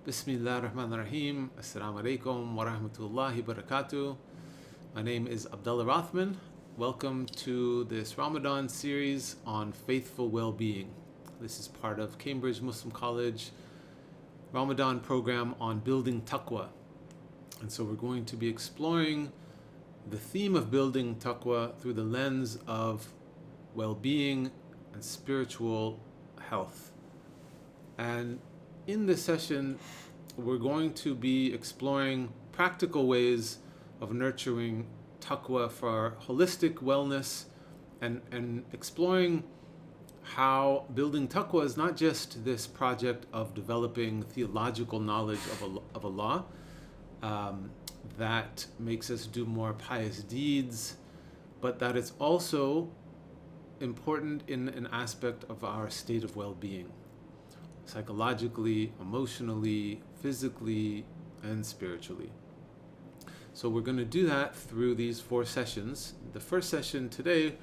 Bismillah ar-Rahman ar-Rahim. Assalamu alaikum wa rahmatullahi wa barakatuh. My name is Abdallah Rothman. Welcome to this Ramadan series on Faithful Wellbeing. This is part of Cambridge Muslim College Ramadan program on building taqwa. And so we're going to be exploring the theme of building taqwa through the lens of well-being and spiritual health. And in this session, we're going to be exploring practical ways of nurturing taqwa for holistic wellness and exploring how building taqwa is not just this project of developing theological knowledge of Allah that makes us do more pious deeds, but that it's also important in an aspect of our state of well-being, psychologically, emotionally, physically, and spiritually. So we're going to do that through these 4 sessions. The first session today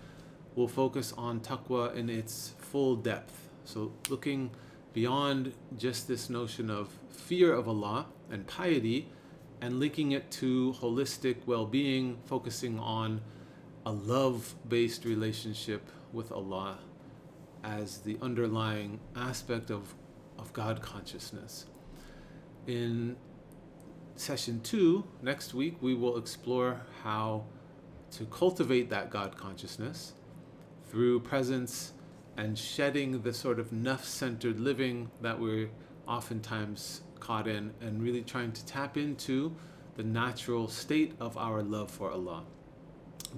will focus on taqwa in its full depth. So looking beyond just this notion of fear of Allah and piety and linking it to holistic well-being, focusing on a love-based relationship with Allah as the underlying aspect of God consciousness. In session 2, next week, we will explore how to cultivate that God consciousness through presence and shedding the sort of nafs-centered living that we're oftentimes caught in, and really trying to tap into the natural state of our love for Allah.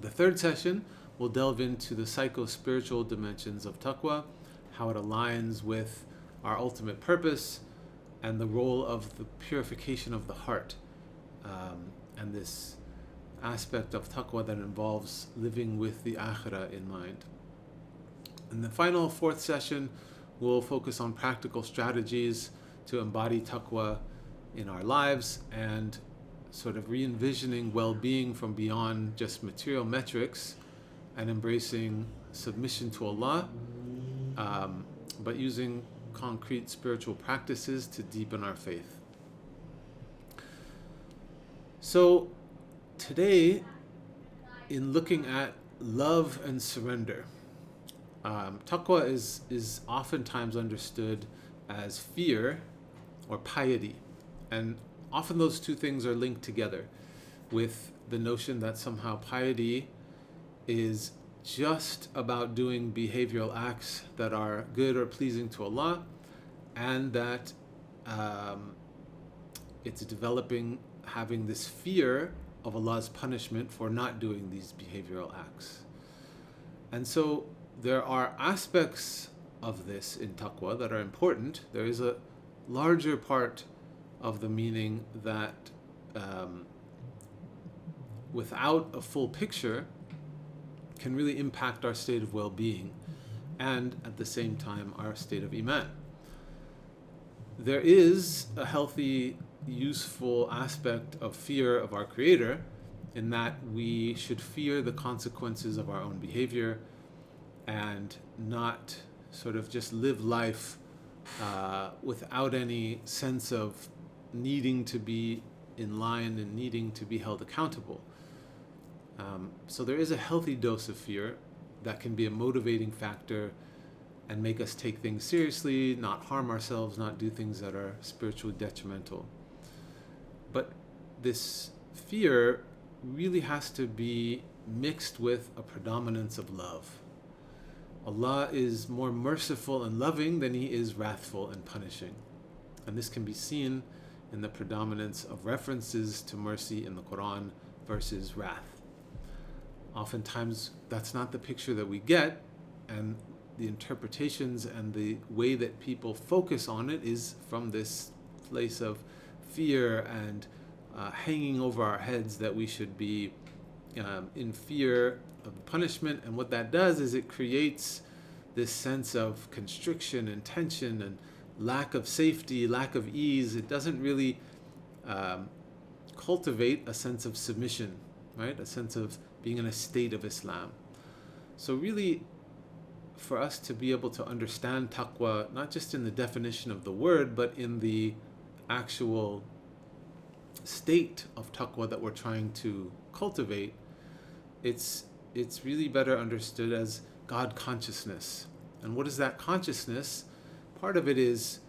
The third session will delve into the psycho-spiritual dimensions of taqwa, how it aligns with our ultimate purpose, and the role of the purification of the heart, and this aspect of taqwa that involves living with the akhirah in mind. In the final 4th session, we'll focus on practical strategies to embody taqwa in our lives and sort of re-envisioning well-being from beyond just material metrics and embracing submission to Allah, but using concrete spiritual practices to deepen our faith. So today, in looking at love and surrender, taqwa is oftentimes understood as fear or piety, and often those two things are linked together with the notion that somehow piety is just about doing behavioral acts that are good or pleasing to Allah, and that it's developing having this fear of Allah's punishment for not doing these behavioral acts. And so there are aspects of this in taqwa that are important. There is a larger part of the meaning that without a full picture can really impact our state of well-being and at the same time our state of iman. There is a healthy, useful aspect of fear of our Creator, in that we should fear the consequences of our own behavior and not sort of just live life without any sense of needing to be in line and needing to be held accountable. So there is a healthy dose of fear that can be a motivating factor and make us take things seriously, not harm ourselves, not do things that are spiritually detrimental. But this fear really has to be mixed with a predominance of love. Allah is more merciful and loving than He is wrathful and punishing. And this can be seen in the predominance of references to mercy in the Quran versus wrath. Oftentimes, that's not the picture that we get, and the interpretations and the way that people focus on it is from this place of fear and hanging over our heads that we should be in fear of punishment. And what that does is it creates this sense of constriction and tension and lack of safety, lack of ease. It doesn't really cultivate a sense of submission, right? A sense of being in a state of Islam. So really, for us to be able to understand taqwa, not just in the definition of the word, but in the actual state of taqwa that we're trying to cultivate, it's really better understood as God consciousness. And what is that consciousness? Part of it is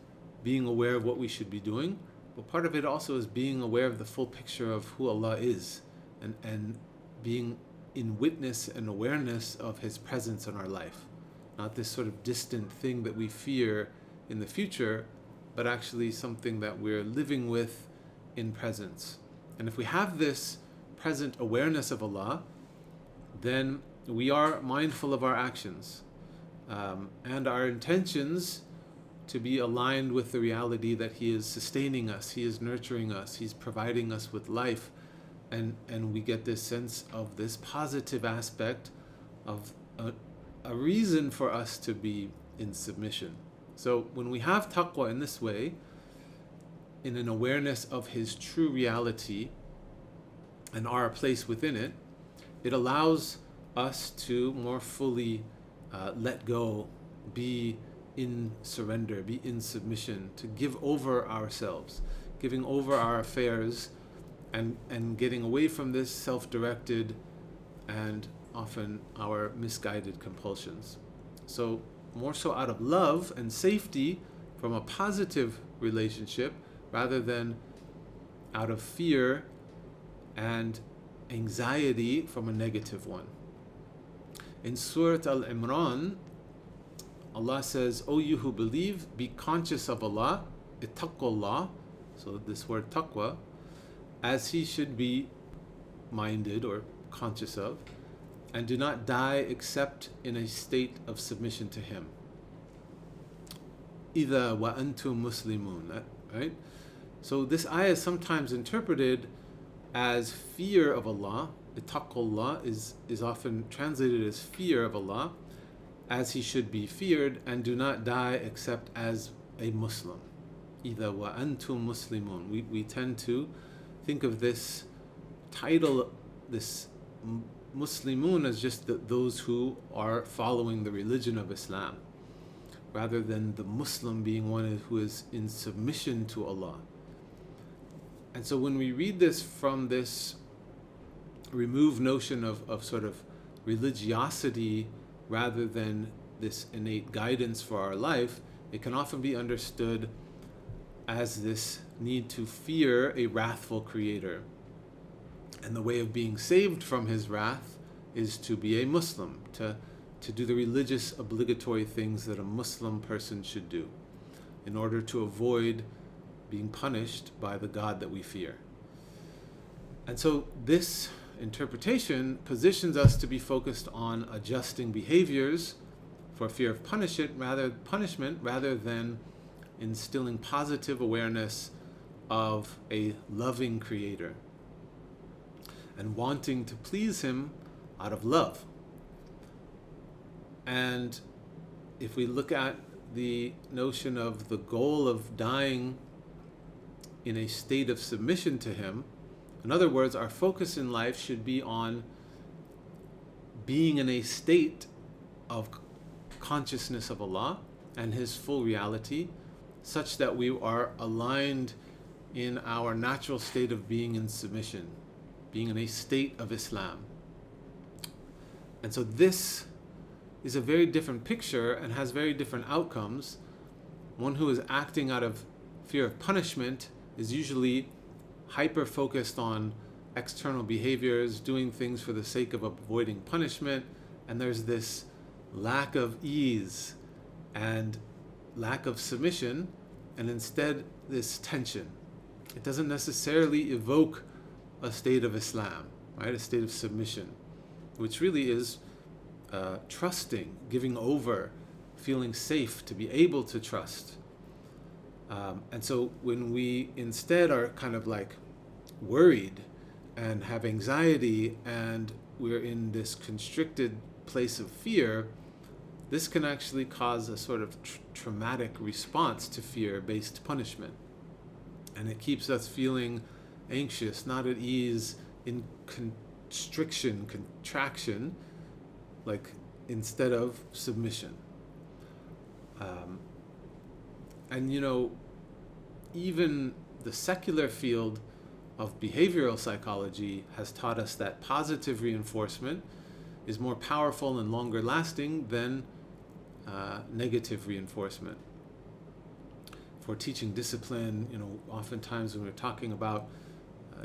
being aware of what we should be doing, but part of it also is being aware of the full picture of who Allah is, and being in witness and awareness of His presence in our life. Not this sort of distant thing that we fear in the future, but actually something that we're living with in presence. And if we have this present awareness of Allah, then we are mindful of our actions, and our intentions to be aligned with the reality that He is sustaining us, He is nurturing us, He's providing us with life, and we get this sense of this positive aspect of a reason for us to be in submission. So when we have taqwa in this way, in an awareness of His true reality and our place within it, it allows us to more fully let go, be in surrender, be in submission, to give over ourselves, giving over our affairs, and getting away from this self-directed and often our misguided compulsions. So more so out of love and safety from a positive relationship, rather than out of fear and anxiety from a negative one. In Surah Al-Imran, Allah says, "O you who believe, be conscious of Allah, ittaqullah," so this word taqwa, as He should be minded or conscious of, and do not die except in a state of submission to Him. إِذَا وَأَنْتُمْ مُسْلِمُونَ, right? So this ayah is sometimes interpreted as fear of Allah. Ittaqullah is often translated as fear of Allah, as He should be feared, and do not die except as a Muslim. إِذَا وَأَنْتُمْ مُسْلِمُونَ. We tend to think of this title, this Muslimun, as just those who are following the religion of Islam, rather than the Muslim being one who is in submission to Allah. And so when we read this from this removed notion of sort of religiosity rather than this innate guidance for our life, it can often be understood as this need to fear a wrathful creator. And the way of being saved from His wrath is to be a Muslim, to do the religious obligatory things that a Muslim person should do in order to avoid being punished by the God that we fear. And so this interpretation positions us to be focused on adjusting behaviors for fear of punishment rather than instilling positive awareness of a loving creator and wanting to please Him out of love. And if we look at the notion of the goal of dying in a state of submission to Him, in other words, our focus in life should be on being in a state of consciousness of Allah and His full reality, such that we are aligned in our natural state of being in submission, being in a state of Islam. And so this is a very different picture and has very different outcomes. One who is acting out of fear of punishment is usually hyper-focused on external behaviors, doing things for the sake of avoiding punishment, and there's this lack of ease and lack of submission, and instead this tension. It doesn't necessarily evoke a state of Islam, right? A state of submission, which really is trusting, giving over, feeling safe to be able to trust. And so when we instead are kind of like worried and have anxiety and we're in this constricted place of fear, this can actually cause a sort of traumatic response to fear-based punishment. And it keeps us feeling anxious, not at ease, in constriction, contraction, like instead of submission. And even the secular field of behavioral psychology has taught us that positive reinforcement is more powerful and longer lasting than negative reinforcement. For teaching discipline, oftentimes when we're talking about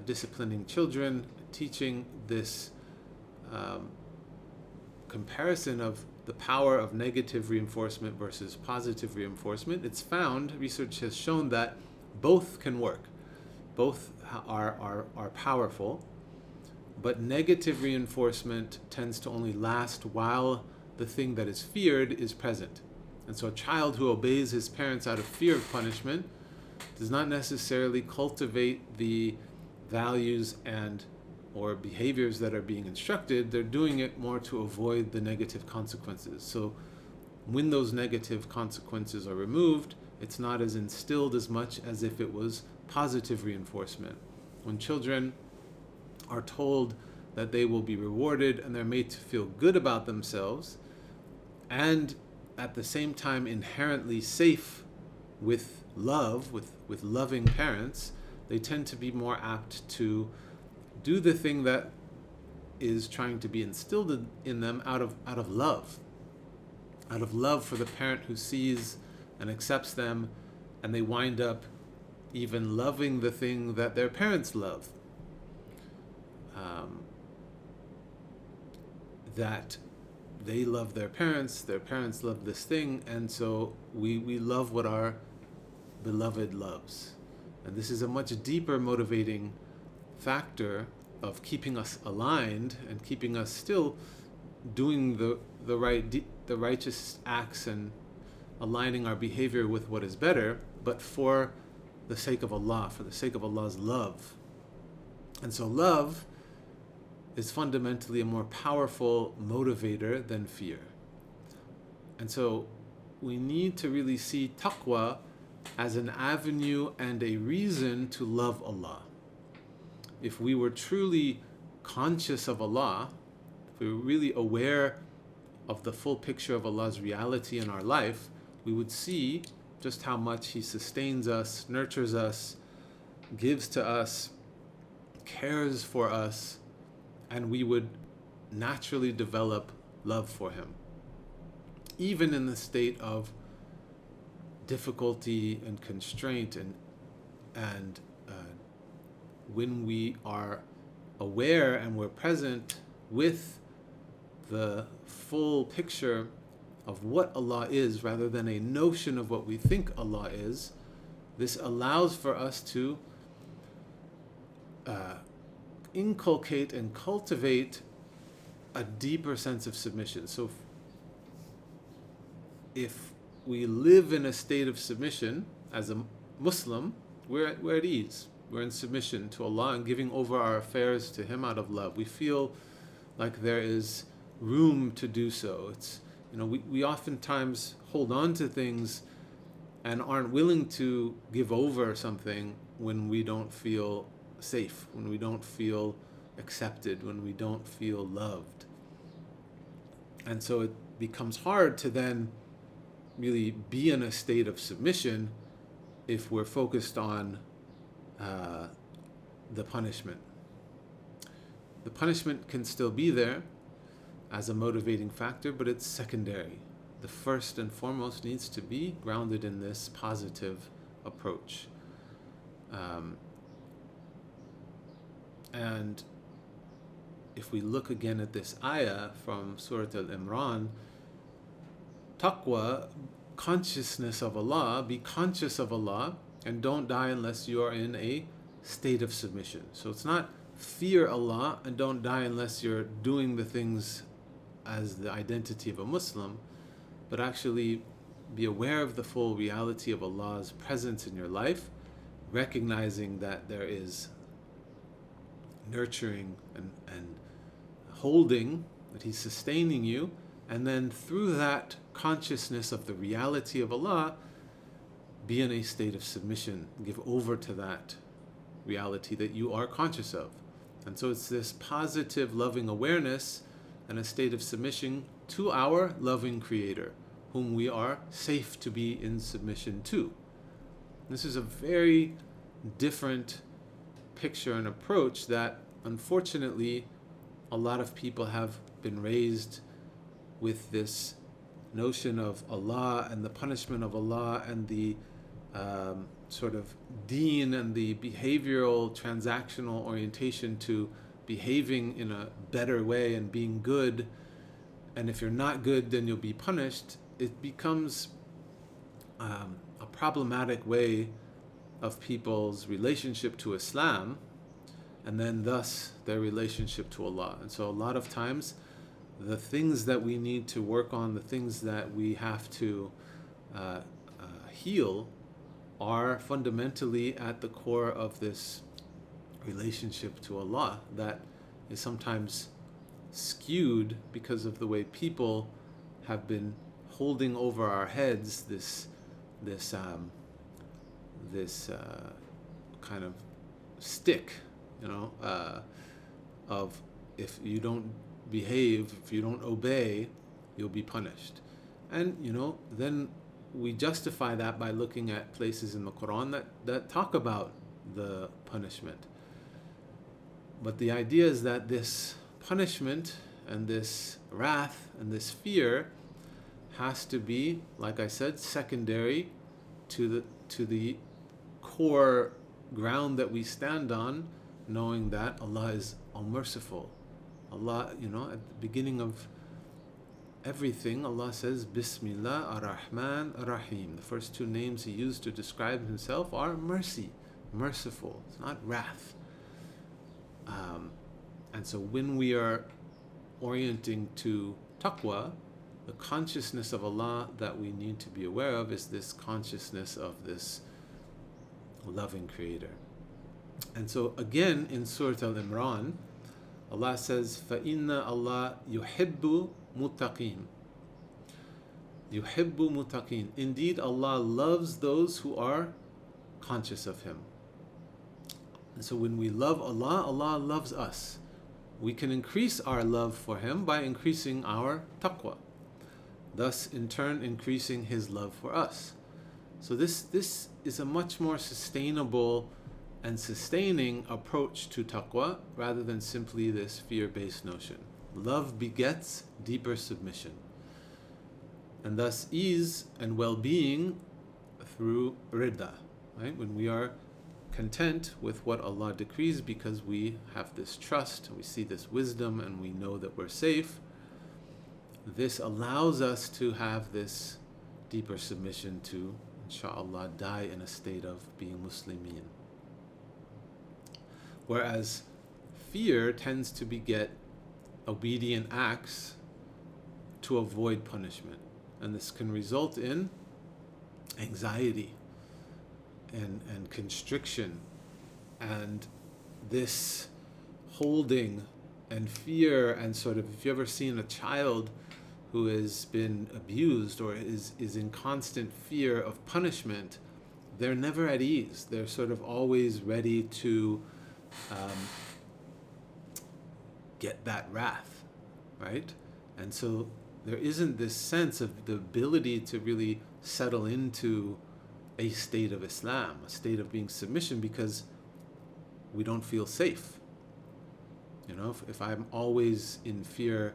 disciplining children, teaching this comparison of the power of negative reinforcement versus positive reinforcement, it's found, research has shown that both can work. Both are powerful, but negative reinforcement tends to only last while the thing that is feared is present. And so a child who obeys his parents out of fear of punishment does not necessarily cultivate the values and or behaviors that are being instructed. They're doing it more to avoid the negative consequences. So when those negative consequences are removed, it's not as instilled as much as if it was positive reinforcement. When children are told that they will be rewarded and they're made to feel good about themselves, and at the same time inherently safe with love, with loving parents, they tend to be more apt to do the thing that is trying to be instilled in them out of love for the parent who sees and accepts them, and they wind up even loving the thing that their parents love. That they love their parents love this thing, and so we love what our beloved loves. And this is a much deeper motivating factor of keeping us aligned and keeping us still doing the righteous acts and aligning our behavior with what is better, but for the sake of Allah, for the sake of Allah's love. And so love is fundamentally a more powerful motivator than fear. And so we need to really see taqwa as an avenue and a reason to love Allah. If we were truly conscious of Allah, if we were really aware of the full picture of Allah's reality in our life, we would see just how much He sustains us, nurtures us, gives to us, cares for us, and we would naturally develop love for Him. Even in the state of difficulty and constraint, and when we are aware and we're present with the full picture of what Allah is rather than a notion of what we think Allah is, this allows for us to inculcate and cultivate a deeper sense of submission. So if we live in a state of submission as a Muslim, we're at ease. We're in submission to Allah and giving over our affairs to Him out of love. We feel like there is room to do so. It's we oftentimes hold on to things and aren't willing to give over something when we don't feel safe, when we don't feel accepted, when we don't feel loved. And so it becomes hard to then really be in a state of submission if we're focused on the punishment. The punishment can still be there as a motivating factor, but it's secondary. The first and foremost needs to be grounded in this positive approach. And if we look again at this ayah from Surah Al-Imran, taqwa, consciousness of Allah, be conscious of Allah, and don't die unless you are in a state of submission. So it's not fear Allah and don't die unless you're doing the things as the identity of a Muslim, but actually be aware of the full reality of Allah's presence in your life, recognizing that there is nurturing and holding, that He's sustaining you, and then through that consciousness of the reality of Allah, be in a state of submission, give over to that reality that you are conscious of. And so it's this positive, loving awareness and a state of submission to our loving Creator, whom we are safe to be in submission to. This is a very different picture and approach that unfortunately a lot of people have been raised with this notion of Allah and the punishment of Allah and the sort of deen and the behavioral transactional orientation to behaving in a better way and being good, and if you're not good then you'll be punished. It becomes a problematic way of people's relationship to Islam, and then thus their relationship to Allah. And so a lot of times the things that we need to work on, the things that we have to heal, are fundamentally at the core of this relationship to Allah that is sometimes skewed because of the way people have been holding over our heads this kind of stick, of if you don't behave, if you don't obey, you'll be punished. And then we justify that by looking at places in the Quran that talk about the punishment. But the idea is that this punishment and this wrath and this fear has to be, like I said, secondary to the core ground that we stand on, knowing that Allah is all-merciful. Allah, at the beginning of everything, Allah says, Bismillah ar-Rahman ar-Rahim. The first two names He used to describe Himself are mercy, merciful. It's not wrath. And so when we are orienting to taqwa, the consciousness of Allah that we need to be aware of is this consciousness of this loving Creator. And so again in Surah Al-Imran, Allah says, فَإِنَّ Allah يُحِبُّ مُتَّقِينَ. يُحِبُّ مُتَّقِينَ. Indeed, Allah loves those who are conscious of Him. And so when we love Allah, Allah loves us. We can increase our love for Him by increasing our taqwa, thus in turn increasing His love for us. So this is a much more sustainable and sustaining approach to taqwa rather than simply this fear-based notion. Love begets deeper submission, and thus ease and well-being through rida, right? When we are content with what Allah decrees because we have this trust, we see this wisdom, and we know that we're safe, this allows us to have this deeper submission to, inshallah, die in a state of being Muslimin. Whereas fear tends to beget obedient acts to avoid punishment. And this can result in anxiety and constriction, and this holding and fear, and sort of, if you've ever seen a child who has been abused or is in constant fear of punishment, they're never at ease. They're sort of always ready to get that wrath, right? And so there isn't this sense of the ability to really settle into a state of Islam, a state of being submission, because we don't feel safe. If I'm always in fear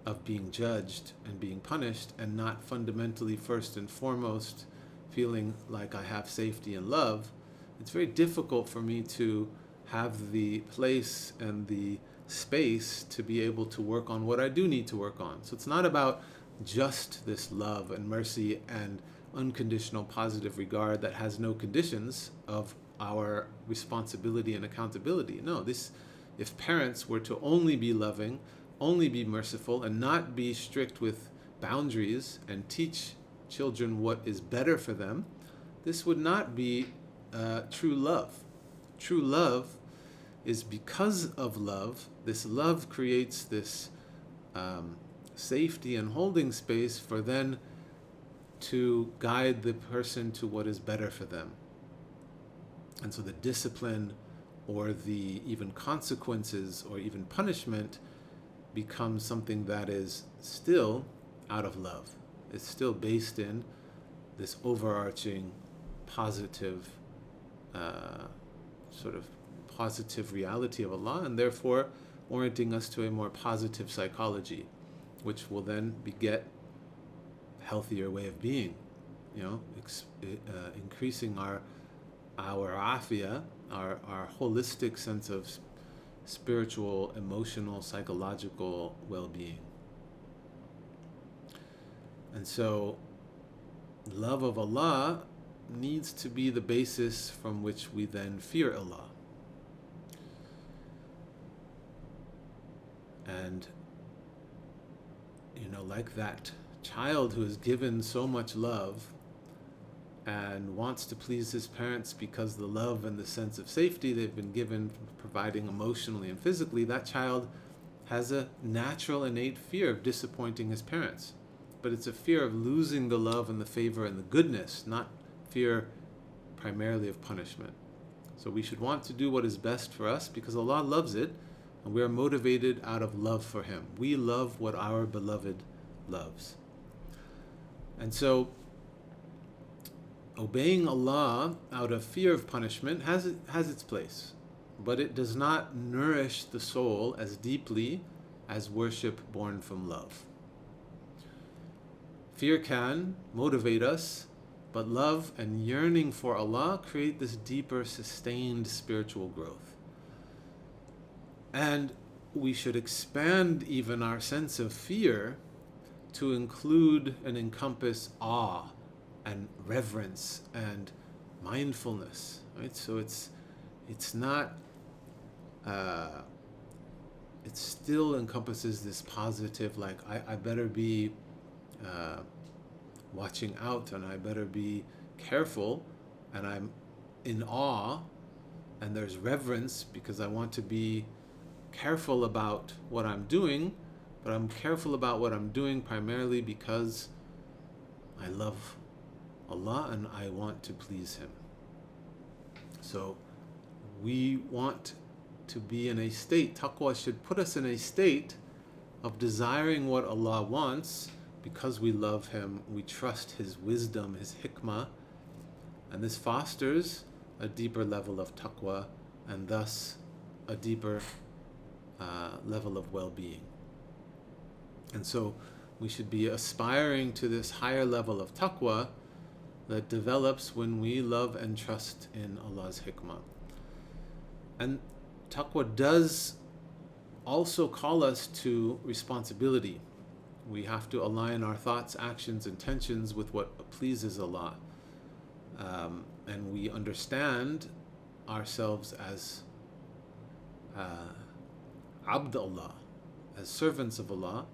of being judged and being punished, and not fundamentally first and foremost feeling like I have safety and love, it's very difficult for me to have the place and the space to be able to work on what I do need to work on. So it's not about just this love and mercy and unconditional positive regard that has no conditions of our responsibility and accountability. No, if parents were to only be loving, only be merciful, and not be strict with boundaries and teach children what is better for them, this would not be true love. True love is because of love. This love creates this safety and holding space for then to guide the person to what is better for them. And so the discipline or the even consequences or even punishment becomes something that is still out of love. It's still based in this overarching positive sort of positive reality of Allah, and therefore orienting us to a more positive psychology, which will then beget healthier way of being, increasing our afia, our holistic sense of spiritual, emotional, psychological well-being. And so love of Allah needs to be the basis from which we then fear Allah. And like that child who is given so much love and wants to please his parents because the love and the sense of safety they've been given, providing emotionally and physically, that child has a natural innate fear of disappointing his parents. But it's a fear of losing the love and the favor and the goodness, not fear primarily of punishment. So we should want to do what is best for us because Allah loves it, and we are motivated out of love for Him. We love what our beloved loves. And so obeying Allah out of fear of punishment has its place, but it does not nourish the soul as deeply as worship born from love. Fear can motivate us, but love and yearning for Allah create this deeper, sustained spiritual growth. And we should expand even our sense of fear to include and encompass awe and reverence and mindfulness, right? So it's not, it still encompasses this positive, like I better be watching out, and I better be careful, and I'm in awe, and there's reverence because I want to be careful about what I'm doing, but I'm careful about what I'm doing primarily because I love Allah and I want to please Him. So we want to be in a state, taqwa should put us in a state of desiring what Allah wants because we love Him, we trust His wisdom, His hikmah, and this fosters a deeper level of taqwa and thus a deeper level of well-being. And so we should be aspiring to this higher level of taqwa that develops when we love and trust in Allah's hikmah. And taqwa does also call us to responsibility. We have to align our thoughts, actions, intentions with what pleases Allah. And we understand ourselves as Abdallah, as servants of Allah.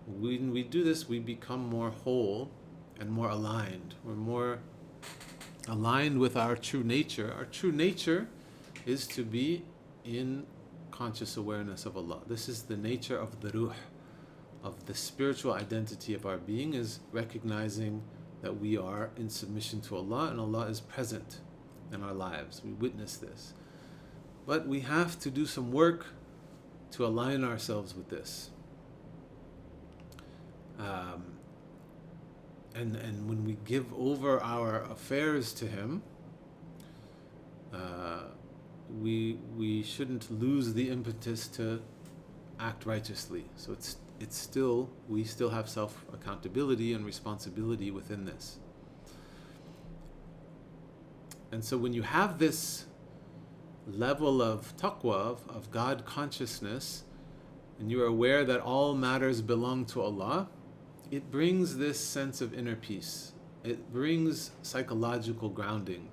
When we do this, we become more whole and more aligned. We're more aligned with our true nature. Our true nature is to be in conscious awareness of Allah. This is the nature of the ruh, of the spiritual identity of our being, is recognizing that we are in submission to Allah and Allah is present in our lives. We witness this. But we have to do some work to align ourselves with this. And when we give over our affairs to Him, we shouldn't lose the impetus to act righteously. So it's still, we still have self-accountability and responsibility within this. And so when you have this level of taqwa, of God consciousness, and you are aware that all matters belong to Allah, it brings this sense of inner peace. It brings psychological grounding.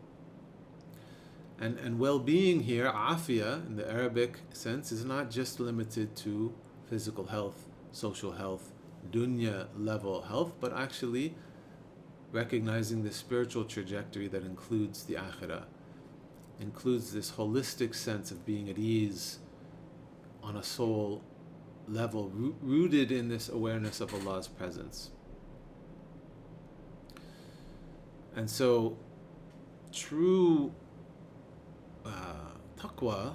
And well-being here, afia, in the Arabic sense, is not just limited to physical health, social health, dunya level health, but actually recognizing the spiritual trajectory that includes the akhirah, includes this holistic sense of being at ease on a soul level, rooted in this awareness of Allah's presence. And so true taqwa,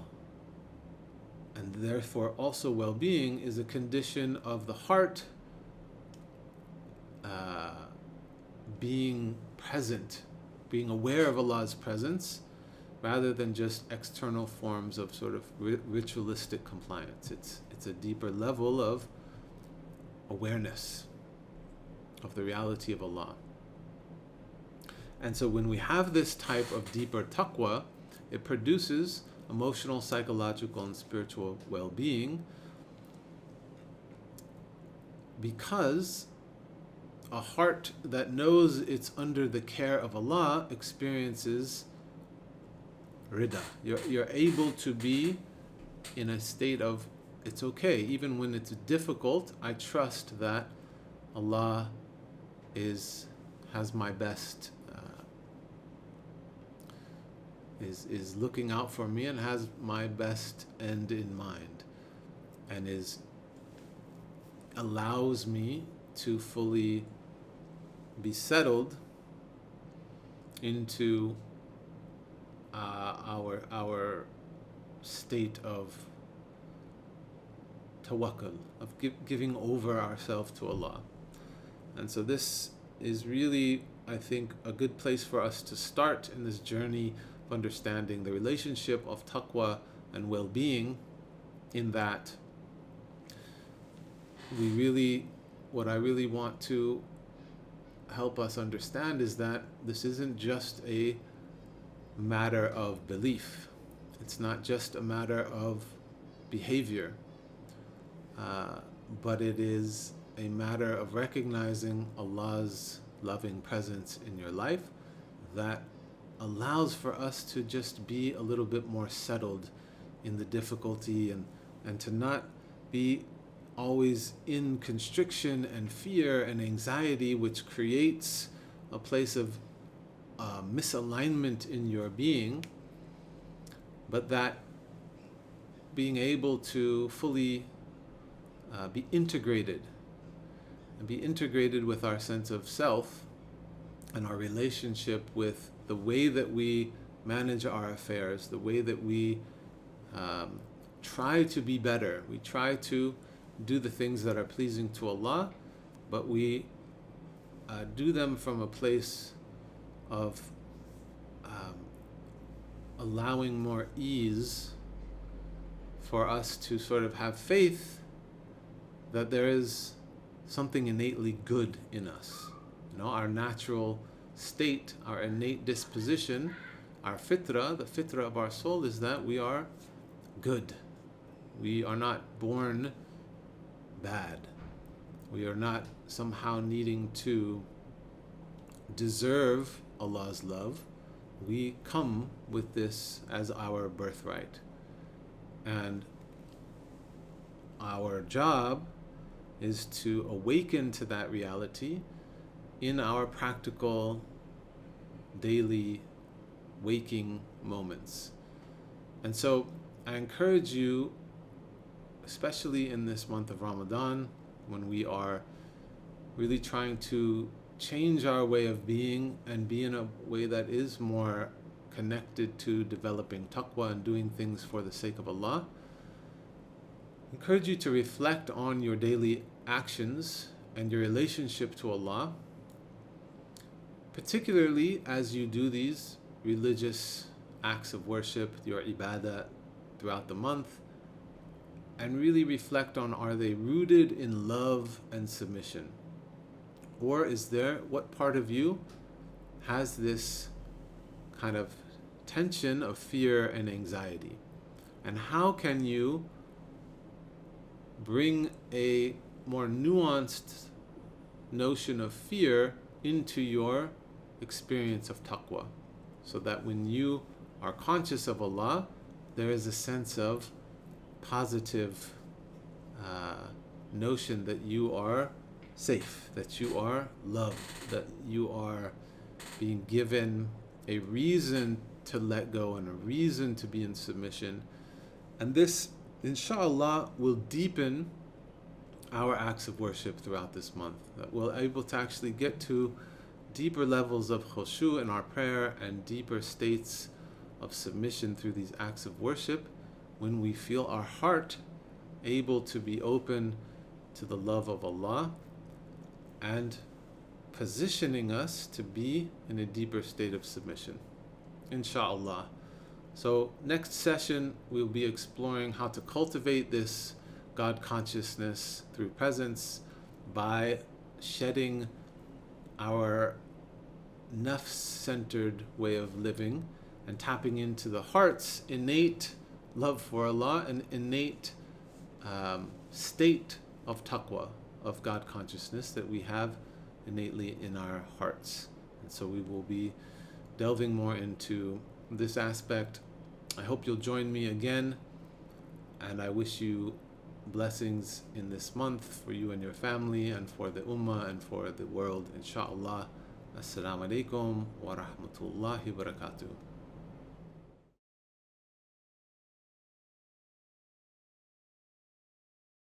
and therefore also well-being, is a condition of the heart being present, being aware of Allah's presence, rather than just external forms of sort of ritualistic compliance. It's a deeper level of awareness of the reality of Allah. And so when we have this type of deeper taqwa, it produces emotional, psychological, and spiritual well-being, because a heart that knows it's under the care of Allah experiences rida. You're able to be in a state of, it's okay, even when it's difficult, I trust that Allah has my best, is looking out for me and has my best end in mind, and allows me to fully be settled into our state of tawakkul, of giving over ourselves to Allah. And so this is really, I think, a good place for us to start in this journey of understanding the relationship of taqwa and well-being, in that what I really want to help us understand is that this isn't just a matter of belief. It's not just a matter of behavior, but it is a matter of recognizing Allah's loving presence in your life that allows for us to just be a little bit more settled in the difficulty, and to not be always in constriction and fear and anxiety, which creates a place of misalignment in your being, but that being able to fully be integrated with our sense of self and our relationship with the way that we manage our affairs, the way that we try to be better. We try to do the things that are pleasing to Allah, but we do them from a place of allowing more ease for us to sort of have faith that there is something innately good in us. Our natural state, our innate disposition, our fitrah, the fitrah of our soul, is that we are good. We are not born bad. We are not somehow needing to deserve Allah's love. We come with this as our birthright. And our job is to awaken to that reality in our practical, daily, waking moments. And so I encourage you, especially in this month of Ramadan, when we are really trying to change our way of being and be in a way that is more connected to developing taqwa and doing things for the sake of Allah, I encourage you to reflect on your daily actions and your relationship to Allah, particularly as you do these religious acts of worship, your ibadah throughout the month, and really reflect on, are they rooted in love and submission? Or what part of you has this kind of tension of fear and anxiety? And how can you bring a more nuanced notion of fear into your experience of taqwa, so that when you are conscious of Allah, there is a sense of positive notion that you are safe, that you are loved, that you are being given a reason to let go and a reason to be in submission. And this, inshallah, will deepen our acts of worship throughout this month, that we're able to actually get to deeper levels of khushu in our prayer and deeper states of submission through these acts of worship, when we feel our heart able to be open to the love of Allah and positioning us to be in a deeper state of submission. Insha'Allah. So next session, we'll be exploring how to cultivate this God consciousness through presence by shedding our nafs-centered way of living and tapping into the heart's innate love for Allah and innate state of taqwa, of God consciousness that we have innately in our hearts. And so we will be delving more into this aspect. I hope you'll join me again, and I wish you blessings in this month for you and your family and for the ummah and for the world, inshaAllah. Assalamu alaikum wa rahmatullahi wa barakatuh.